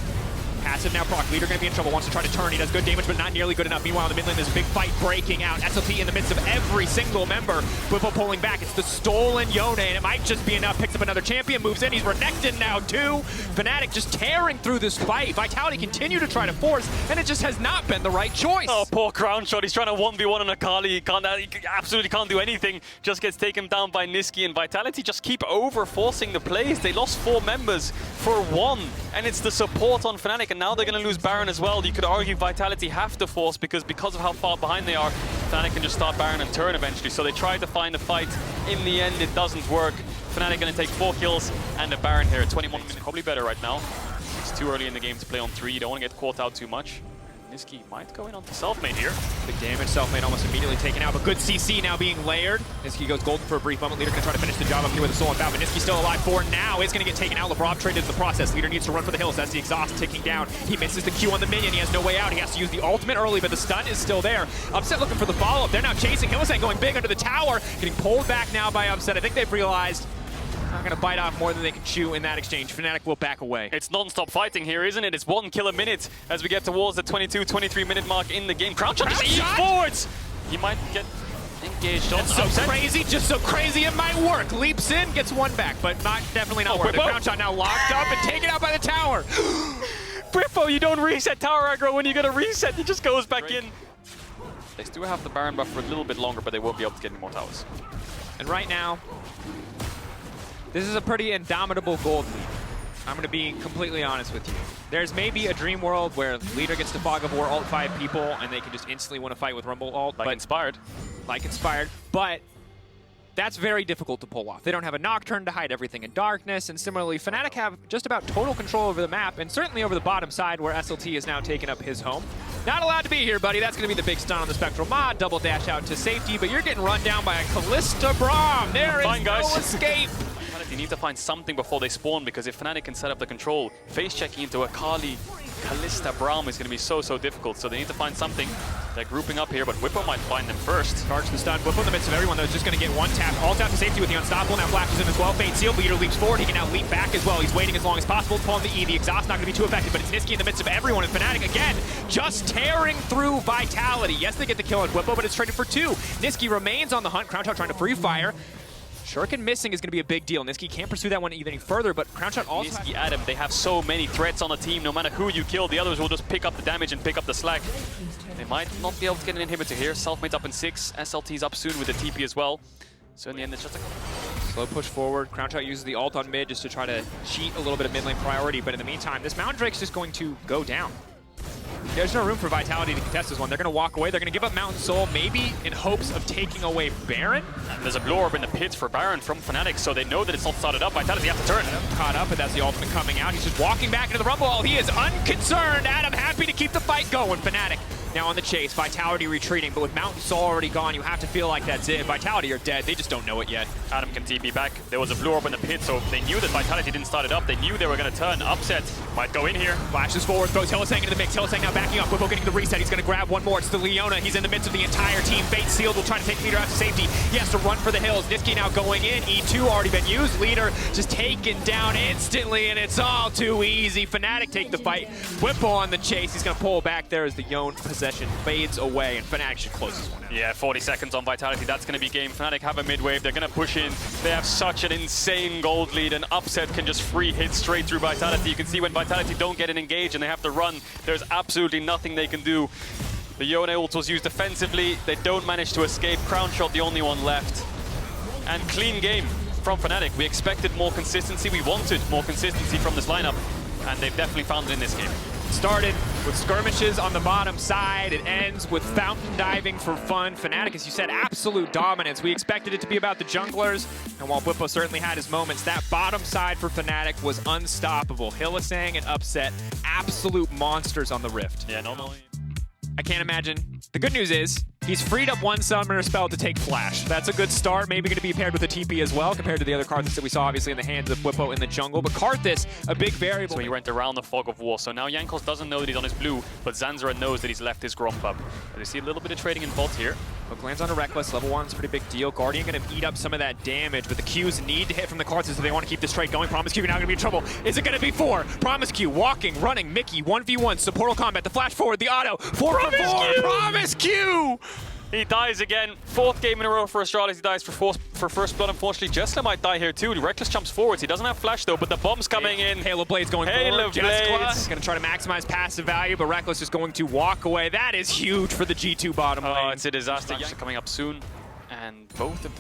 Passive now proc. Leader gonna be in trouble. Wants to try to turn. He does good damage, but not nearly good enough. Meanwhile, in the mid lane, there's a big fight breaking out. SLT in the midst of every single member. Whippo pulling back. It's the stolen Yone, and it might just be enough. Picks up another champion, moves in. He's Renekton now too. Fnatic just tearing through this fight. Vitality continue to try to force, and it just has not been the right choice. Oh, poor Crown Shot. He's trying to 1v1 on Akali. He absolutely can't do anything. Just gets taken down by Niski, and Vitality just keep over-forcing the plays. They lost 4 members for 1, and it's the support on Fnatic, and now they're going to lose Baron as well. You could argue Vitality have to force because of how far behind they are, Fnatic can just start Baron and turn eventually. So they try to find a fight. In the end, it doesn't work. Fnatic going to take 4 kills and a Baron here at 21 minutes. Probably better right now. It's too early in the game to play on 3. You don't want to get caught out too much. Niski might go in onto Selfmade here. Big damage, Selfmade almost immediately taken out, but good CC now being layered. Niski goes golden for a brief moment. Leader gonna try to finish the job up here with a soul and bout, but Niski still alive for now. Is gonna get taken out. LeBron traded in the process. Leader needs to run for the hills. That's the exhaust ticking down. He misses the Q on the minion. He has no way out. He has to use the ultimate early, but the stun is still there. Upset looking for the follow-up. They're now chasing. Hylissang going big under the tower. Getting pulled back now by Upset. I think they've realized not gonna bite off more than they can chew in that exchange. Fnatic will back away. It's non-stop fighting here, isn't it? It's 1 kill a minute as we get towards the 22-23 minute mark in the game. Crown Shot just forwards! He might get engaged on. So crazy, just so crazy it might work. Leaps in, gets 1 back, but definitely not worth it. Crown Shot now locked up and taken out by the tower. Brifo, you don't reset tower aggro. When you get a reset, he just goes back in. They still have the Baron buff for a little bit longer, but they won't be able to get any more towers. And right now, this is a pretty indomitable gold lead. I'm going to be completely honest with you. There's maybe a dream world where Leader gets to Fog of War, ult 5 people, and they can just instantly win a fight with Rumble ult. Like Inspired. Like Inspired. But that's very difficult to pull off. They don't have a Nocturne to hide everything in darkness, and similarly, Fnatic have just about total control over the map, and certainly over the bottom side where SLT has now taken up his home. Not allowed to be here, buddy. That's going to be the big stun on the Spectral Mod. Double dash out to safety, but you're getting run down by a Callista Braum. There is no escape. You need to find something before they spawn, because if Fnatic can set up the control, face checking into Akali, Callista Braum is going to be so difficult. So they need to find something. They're grouping up here, but Whippo might find them first. Charge the stun. Whippo in the midst of everyone, though, is just going to get 1 tap. All tap to safety with the Unstoppable. Now flashes in as well. Fade Seal. Leader leaps forward. He can now leap back as well. He's waiting as long as possible to pull on the E. The exhaust not going to be too effective, but it's Niski in the midst of everyone. And Fnatic, again, just tearing through Vitality. Yes, they get the kill on Whippo, but it's traded for 2. Niski remains on the hunt. Crown Shot trying to free fire. Shuriken missing is going to be a big deal. Niski can't pursue that one even any further, but Crown Shot also Niski, Adam, they have so many threats on the team. No matter who you kill, the others will just pick up the damage and pick up the slack. They might not be able to get an inhibitor here. Selfmade's up in 6. SLT's up soon with the TP as well. So in the end, it's just a slow push forward. Crown Shot uses the ult on mid just to try to cheat a little bit of mid lane priority, but in the meantime, this Mountain Drake's just going to go down. There's no room for Vitality to contest this one. They're going to walk away. They're going to give up Mountain Soul, maybe in hopes of taking away Baron. And there's a blow up in the pits for Baron from Fnatic, so they know that it's not started up. Vitality have to turn. Caught up, but that's the ultimate coming out. He's just walking back into the Rumble. He is unconcerned. Adam happy to keep the fight going. Fnatic now on the chase. Vitality retreating, but with Mountain Soul already gone, you have to feel like that's it. Vitality are dead. They just don't know it yet. Adam can TP back. There was a blow up in the pit, so they knew that Vitality didn't start it up. They knew they were going to turn. Upset might go in here. Flashes forward, throws Hylissang into the mix. Hylissang now backing up. Whippo getting the reset. He's going to grab one more. It's the Leona. He's in the midst of the entire team. Fate Sealed will try to take Leader out to safety. He has to run for the hills. Niski now going in. E2 already been used. Leader just taken down instantly, and it's all too easy. Fnatic take the fight. Whippo on the chase. He's going to pull back there as the Yone possession fades away, and Fnatic should close this one out. Yeah, 40 seconds on Vitality. That's going to be game. Fnatic have a mid-wave. They're going to push in. They have such an insane gold lead, and Upset can just free hit straight through Vitality. You can see when Vitality don't get an engage and they have to run, there's absolutely nothing they can do. The Yone ult was used defensively. They don't manage to escape. Crown Shot the only one left. And clean game from Fnatic. We expected more consistency. We wanted more consistency from this lineup, and they've definitely found it in this game. Started with skirmishes on the bottom side. It ends with fountain diving for fun. Fnatic, as you said, absolute dominance. We expected it to be about the junglers, and while Whippo certainly had his moments, that bottom side for Fnatic was unstoppable. Hylissang and Upset, absolute monsters on the Rift. Yeah, normally. I can't imagine. The good news is, he's freed up one summoner spell to take Flash. That's a good start. Maybe going to be paired with a TP as well, compared to the other Karthus that we saw, obviously, in the hands of Whippo in the jungle. But Karthus, a big variable. So he went around the Fog of War. So now Jankos doesn't know that he's on his blue, but Zanzara knows that he's left his Gromp up. But you see a little bit of trading in bot here. Hook lands on a Reckless. Level 1's a pretty big deal. Guardian going to eat up some of that damage, but the Qs need to hit from the cards so they want to keep this trade going. Promise Q now going to be in trouble. Is it going to be 4? Promise Q walking, running. Mickey 1v1. Supportal combat. The flash forward. The auto. 4-on-4. Promise Q. He dies again. 4th game in a row for Astralis. He dies for first blood. Unfortunately, Jessler might die here too. Reckless jumps forwards. He doesn't have flash though, but the bomb's coming in. Halo Blade's going Halo forward. Blades. Going to try to maximize passive value, but Reckless is going to walk away. That is huge for the G2 bottom lane. Oh, it's a disaster. Yanks are coming up soon, and both of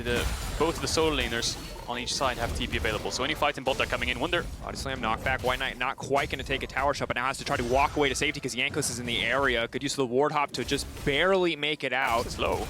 the solo laners on each side have TP available. So any fight in bot are coming in. Wonder. Body slam, knockback. White Knight not quite going to take a tower shot, but now has to try to walk away to safety because Yankees is in the area. Good use of the ward hop to just barely make it out. Slow.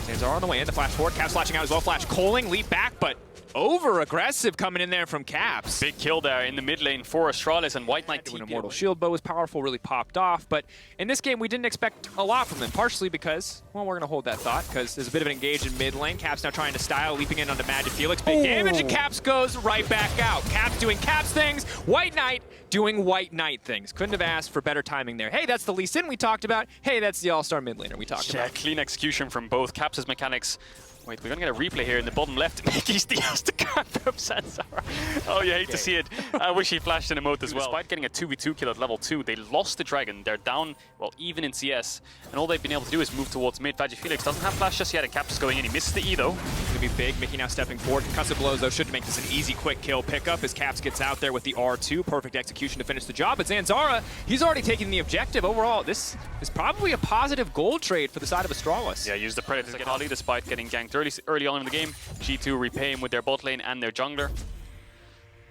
Zanzara on the way in, the flash forward. Caps flashing out as well. Flash calling, leap back, but over-aggressive coming in there from Caps. Big kill there in the mid lane for Astralis, and White Knight When TP. Immortal Shield Bow was powerful, really popped off, but in this game we didn't expect a lot from them, partially because, well, we're going to hold that thought, because there's a bit of an engage in mid lane. Caps now trying to style, leaping in onto Magic Felix. Big damage, and Caps goes right back out. Caps doing Caps things, White Knight doing White Knight things. Couldn't have asked for better timing there. Hey, that's the Lee Sin we talked about. Hey, that's the All-Star mid laner we talked about. Clean execution from both. Caps' mechanics. Wait, we're gonna get a replay here in the bottom left. Mickey steals the card from Zanzara. Oh, you hate to see it. I wish he flashed an emote as well. Despite getting a 2v2 kill at level 2, they lost the dragon. They're down, well, even in CS. And all they've been able to do is move towards mid. Vagi Felix doesn't have flash just yet, and Caps is going in. He misses the E, though. It's gonna be big. Mickey now stepping forward. Concussive blows, though, should make this an easy, quick kill pickup as Caps gets out there with the R2. Perfect execution to finish the job. But Zanzara, he's already taking the objective. Overall, this is probably a positive gold trade for the side of Astralis. Yeah, use the Predator to get Holly despite getting ganked early on in the game. G2 repay him with their bot lane and their jungler.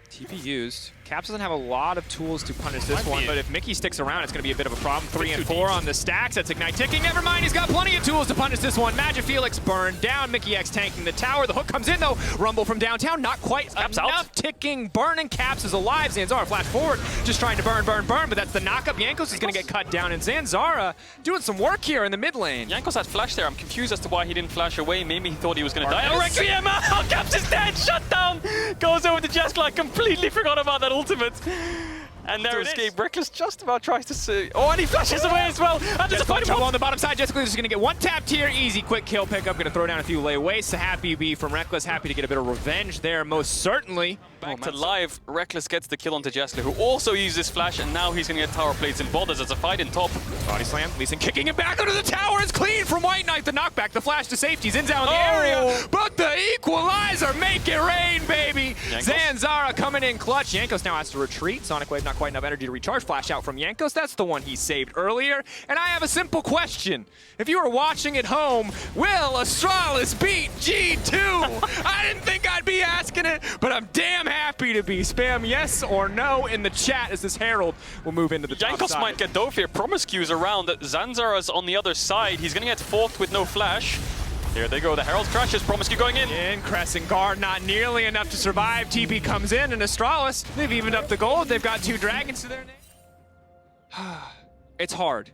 TP used. Caps doesn't have a lot of tools to punish this one, but if Mickey sticks around, it's going to be a bit of a problem. 3 and 4 on the stacks. That's Ignite ticking. Never mind, he's got plenty of tools to punish this one. Magic Felix burned down. Mickey X tanking the tower. The hook comes in, though. Rumble from downtown. Not quite Caps enough. out. Ticking. Burning. Caps is alive. Zanzara flash forward. Just trying to burn, but that's the knockup. Yankos is going to get cut down, and Zanzara doing some work here in the mid lane. Yankos had flash there. I'm confused as to why he didn't flash away. Maybe he thought he was going to die. Oh, Requiem! Oh, Caps is dead! Shut down! Goes over to Jeskla. I completely forgot about that ultimate. And there it is. Reckless just about tries to see. Oh, and he flashes away as well. And there's a fight trouble on the bottom side. Jessica is going to get one tapped here. Easy, quick kill pickup. Going to throw down a few layaways. A happy B from Reckless. Happy to get a bit of revenge there, most certainly. Back to live. Reckless gets the kill onto Jessler, who also uses flash, and now he's going to get tower plates and borders as a fight in top. Body slam. Lee Sin kicking it back under the tower. It's clean from White Knight. The knockback, the flash to safety. Zin's out in the area, but the equalizer. Make it rain, baby. Yankos. Zanzara coming in clutch. Yankos now has to retreat. Sonic Wave not quite enough energy to recharge. Flash out from Yankos. That's the one he saved earlier. And I have a simple question. If you were watching at home, will Astralis beat G2? I didn't think I'd be asking it, but I'm damn happy to be. Spam yes or no in the chat as this Herald will move into the top Yankos side. might get dove here. Promise Q's around. Zanzara's on the other side. He's going to get forked with no flash. Here they go. The Herald crashes. Promise Q going in. Crescent Guard not nearly enough to survive. TP comes in, and Astralis, they've evened up the gold. They've got 2 dragons to their name. It's hard,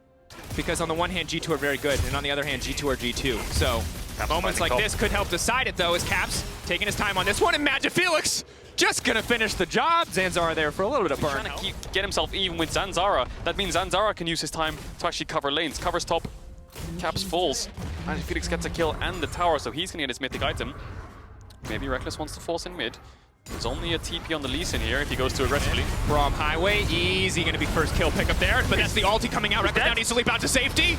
because on the one hand, G2 are very good, and on the other hand, G2 are G2. So moments like this could help decide it, though, as Caps taking his time on this one, and Magic Felix just gonna finish the job. Zanzara there for a little bit of burn. Trying to get himself even with Zanzara. That means Zanzara can use his time to actually cover lanes. Covers top. Caps falls. Magic Felix gets a kill and the tower, so he's gonna get his mythic item. Maybe Reckless wants to force in mid. There's only a TP on the Lee Sin here if he goes too aggressively. From Highway, easy gonna be first kill pickup there, but that's the ulti coming out. Reckless now needs to leap out to safety.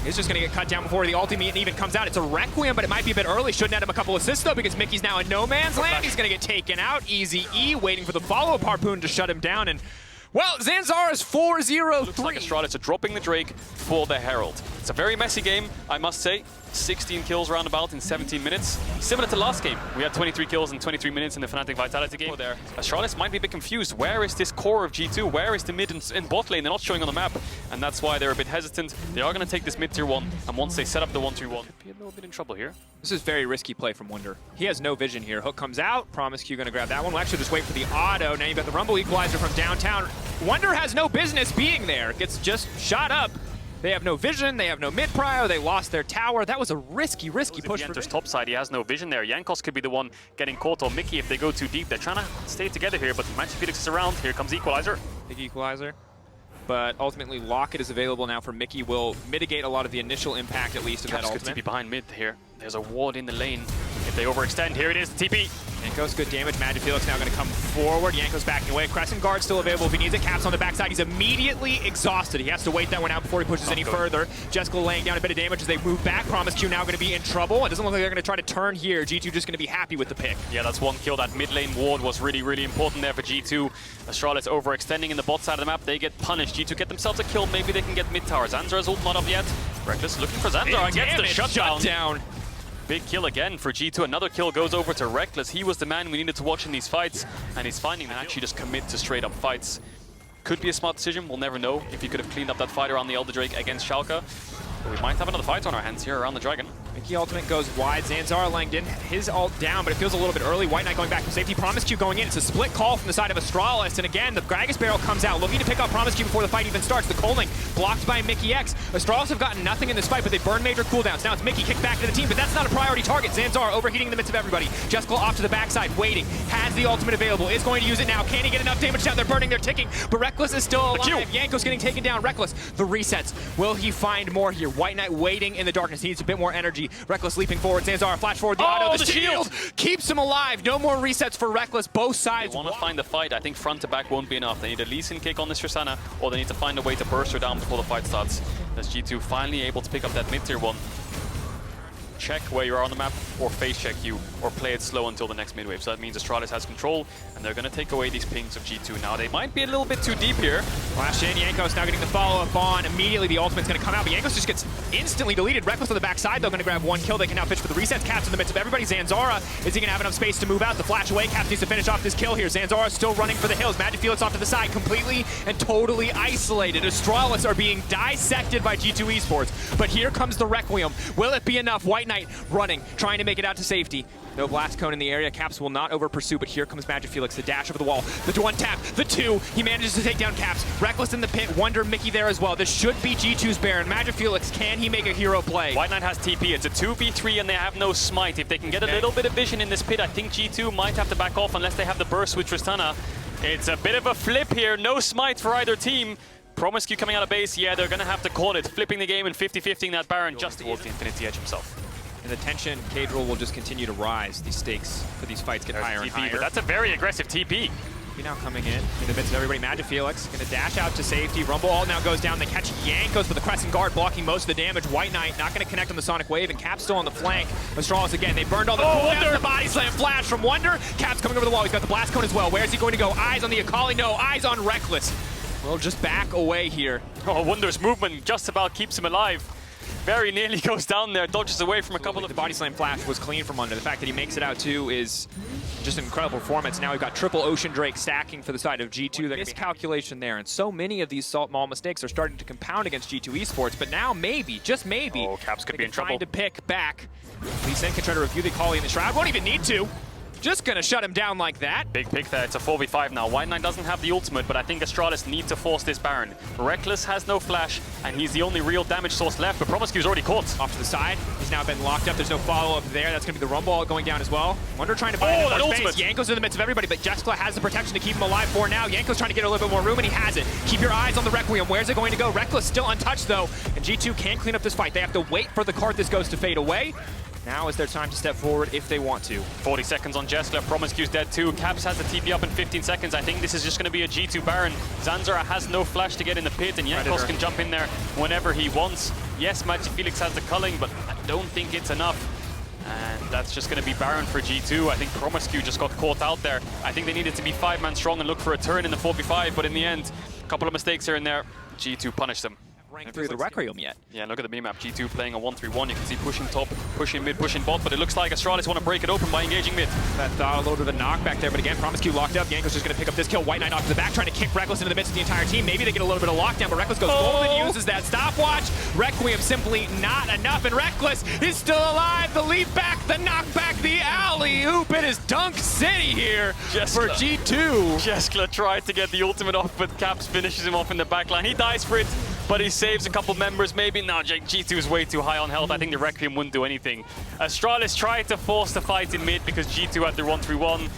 He's just gonna get cut down before the ultimate even comes out. It's a Requiem, but it might be a bit early. Shouldn't add him a couple assists though, because Mickey's now in no man's land. He's gonna get taken out. Easy E, waiting for the follow-up harpoon to shut him down, and well, Zanzara's 4-0-3. Looks like Astralis are dropping the Drake for the Herald. It's a very messy game, I must say. 16 kills roundabout in 17 minutes. Similar to last game. We had 23 kills in 23 minutes in the Fnatic Vitality game. There, Astralis might be a bit confused. Where is this core of G2? Where is the mid and bot lane? They're not showing on the map. And that's why they're a bit hesitant. They are going to take this mid tier 1. And once they set up the 1-2-1, could be a little bit in trouble here. This is very risky play from Wonder. He has no vision here. Hook comes out. Promise Q gonna grab that one. We'll actually just wait for the auto. Now you've got the Rumble Equalizer from downtown. Wonder has no business being there. Gets just shot up. They have no vision, they have no mid-prio, they lost their tower. That was a risky push for He enters top side, he has no vision there. Yankos could be the one getting caught, or Mickey if they go too deep. They're trying to stay together here, but Magic Felix is around. Here comes Equalizer. Big Equalizer. but ultimately Locket is available now for Mickey. Will mitigate a lot of the initial impact, at least, of that Caps ultimate. could TP behind mid here. There's a ward in the lane. If they overextend, here it is, TP. Yanko's good damage. Felix now going to come forward. Yanko's backing away. Crescent Guard still available if he needs it. Caps on the backside. He's immediately exhausted. He has to wait that one out before he pushes any further. Jessica laying down a bit of damage as they move back. PromiseQ now going to be in trouble. It doesn't look like they're going to try to turn here. G2 just going to be happy with the pick. Yeah, that's one kill. That mid lane ward was really, really important there for G2. Astralis overextending in the bot side of the map. They get punished. G2 get themselves a kill. Maybe they can get mid tower. Zanzara's ult not up yet. Reckless looking for Zanzara. Gets the shutdown. Big kill again for G2. Another kill goes over to Reckless. He was the man we needed to watch in these fights, and he's finding that actually just commit to straight up fights. Could be a smart decision. We'll never know if he could have cleaned up that fight around the Elder Drake against Schalke. But we might have another fight on our hands here around the Dragon. Mickey ultimate goes wide. Zanzara langed in. His ult down, but it feels a little bit early. White Knight going back for safety. PromiseQ going in. It's a split call from the side of Astralis. And again, the Gragas barrel comes out, looking to pick up PromiseQ before the fight even starts. The Coling blocked by Mickey X. Astralis have gotten nothing in this fight, but they burn major cooldowns. Now it's Mickey kicked back to the team, but that's not a priority target. Zanzara overheating in the midst of everybody. Jessica off to the backside, waiting. Has the ultimate available. Is going to use it now. Can he get enough damage down? They're burning, they're ticking, but Reckless is still alive. Yanko's getting taken down. Reckless, the resets. Will he find more here? White Knight waiting in the darkness. He needs a bit more energy. Reckless leaping forward. Zanzara flash forward. The auto. The shield keeps him alive. No more resets for Reckless. Both sides. They want to find the fight. I think front to back won't be enough. They need a Lee Sin kick on this Tristana, or they need to find a way to burst her down before the fight starts. As G2 finally able to pick up that mid-tier one. Check where you are on the map, or face check you, or play it slow until the next mid-wave. So that means Astralis has control, and they're going to take away these pings of G2. Now, they might be a little bit too deep here. Flash in, Yanko's now getting the follow-up on. Immediately, the ultimate's going to come out, but Yanko's just gets instantly deleted. Reckless on the backside, though, going to grab one kill. They can now pitch for the resets. Caps in the midst of everybody. Zanzara, is he going to have enough space to move out? The flash away. Caps needs to finish off this kill here. Zanzara still running for the hills. Felix off to the side, completely and totally isolated. Astralis are being dissected by G2 Esports, but here comes the Requiem. Will it be enough? White Knight running, trying to make it out to safety. No blast cone in the area. Caps will not over pursue, but here comes Felix. The dash over the wall. The one tap. The two. He manages to take down Caps. Reckless in the pit. Wonder Mickey there as well. This should be G2's Baron. Felix, can he make a hero play? White Knight has TP. It's a 2v3 and they have no smite. If they can get a little bit of vision in this pit, I think G2 might have to back off unless they have the burst with Tristana. It's a bit of a flip here. No smite for either team. PromiseQ coming out of base. Yeah, they're going to have to call it. Flipping the game and 50-50ing that Baron just towards the Infinity Edge himself. And the tension, Caedrel will just continue to rise. These stakes for these fights get higher and higher. But that's a very aggressive TP. TP now coming in the midst of everybody. Felix going to dash out to safety. Rumble all now goes down. They catch Yanko's with the Crescent Guard blocking most of the damage. White Knight not going to connect on the Sonic Wave, and Caps still on the flank. Astralis again. They burned all the cooldowns. The body slam flash from Wonder. Caps coming over the wall. He's got the blast cone as well. Where's he going to go? Eyes on the Akali. No, eyes on Reckless. We'll just back away here. Oh, Wonder's movement just about keeps him alive. Very nearly goes down there, dodges away from a couple of... The body slam flash was clean from Wonder. The fact that he makes it out too is just an incredible performance. Now we've got triple Ocean Drake stacking for the side of G2. Miscalculation there, and so many of these Salt Mall mistakes are starting to compound against G2 Esports, but now maybe, just maybe, Caps could be in trouble. Trying to pick back. Lee Sin can try to review the Akali in the Shroud. Won't even need to. Just gonna shut him down like that. Big pick there. It's a 4v5 now. White Knight doesn't have the ultimate, but I think Astralis need to force this Baron. Reckless has no flash, and he's the only real damage source left, but PromiseQ's already caught. Off to the side. He's now been locked up. There's no follow-up there. That's gonna be the Rumble going down as well. Wonder trying to find that ultimate. Yanko's in the midst of everybody, but Jessica has the protection to keep him alive for now. Yanko's trying to get a little bit more room, and he has it. Keep your eyes on the Requiem. Where's it going to go? Reckless still untouched, though, and G2 can't clean up this fight. They have to wait for the Karthus Ghost to fade away. Now is their time to step forward if they want to. 40 seconds on Jessica. PromiseQ's dead too. Caps has the TP up in 15 seconds. I think this is just going to be a G2 Baron. Zanzara has no flash to get in the pit, and Yankos can jump in there whenever he wants. Yes, Felix has the culling, but I don't think it's enough. And that's just going to be Baron for G2. I think PromiseQ just got caught out there. I think they needed to be 5-man strong and look for a turn in the 4v5, but in the end, a couple of mistakes here and there. G2 punished them. Ranked through the Requiem yet. Yeah, look at the mini-map. G2 playing a 1-3-1. You can see pushing top, pushing mid, pushing bot, but it looks like Astralis want to break it open by engaging mid. That thought a little bit of a knockback there, but again, PromiseQ locked up. Yanko's just going to pick up this kill. White Knight off to the back, trying to kick Reckless into the midst of the entire team. Maybe they get a little bit of lockdown, but Reckless goes golden, uses that stopwatch. Requiem simply not enough, and Reckless is still alive. The leap back, the knockback, the alley-oop. It is Dunk City here for G2. Jeskla tried to get the ultimate off, but Caps finishes him off in the backline. He dies for it, but he saves a couple members. Maybe now G2 is way too high on health. I think the Requiem wouldn't do anything. Astralis tried to force the fight in mid because G2 had the 1-3-1.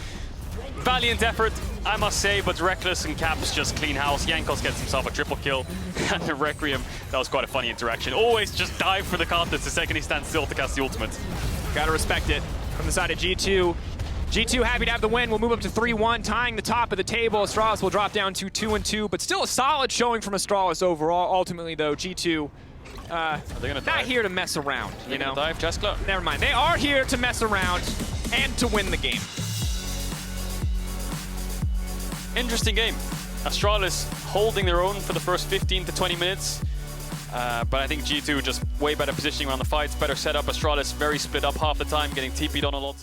Valiant effort, I must say, but Reckless and Caps just clean house. Jankos gets himself a triple kill. And the Requiem, that was quite a funny interaction. Always just dive for the contest the second he stands still to cast the ultimate. Gotta respect it. From the side of G2. G2 happy to have the win. We'll move up to 3-1, tying the top of the table. Astralis will drop down to 2-2, but still a solid showing from Astralis overall. Ultimately, though, G2 not here to mess around, you know? Dive, Jeskla? Never mind. They are here to mess around and to win the game. Interesting game. Astralis holding their own for the first 15 to 20 minutes. But I think G2 just way better positioning around the fights, better setup. Astralis very split up half the time, getting TP'd on a lot.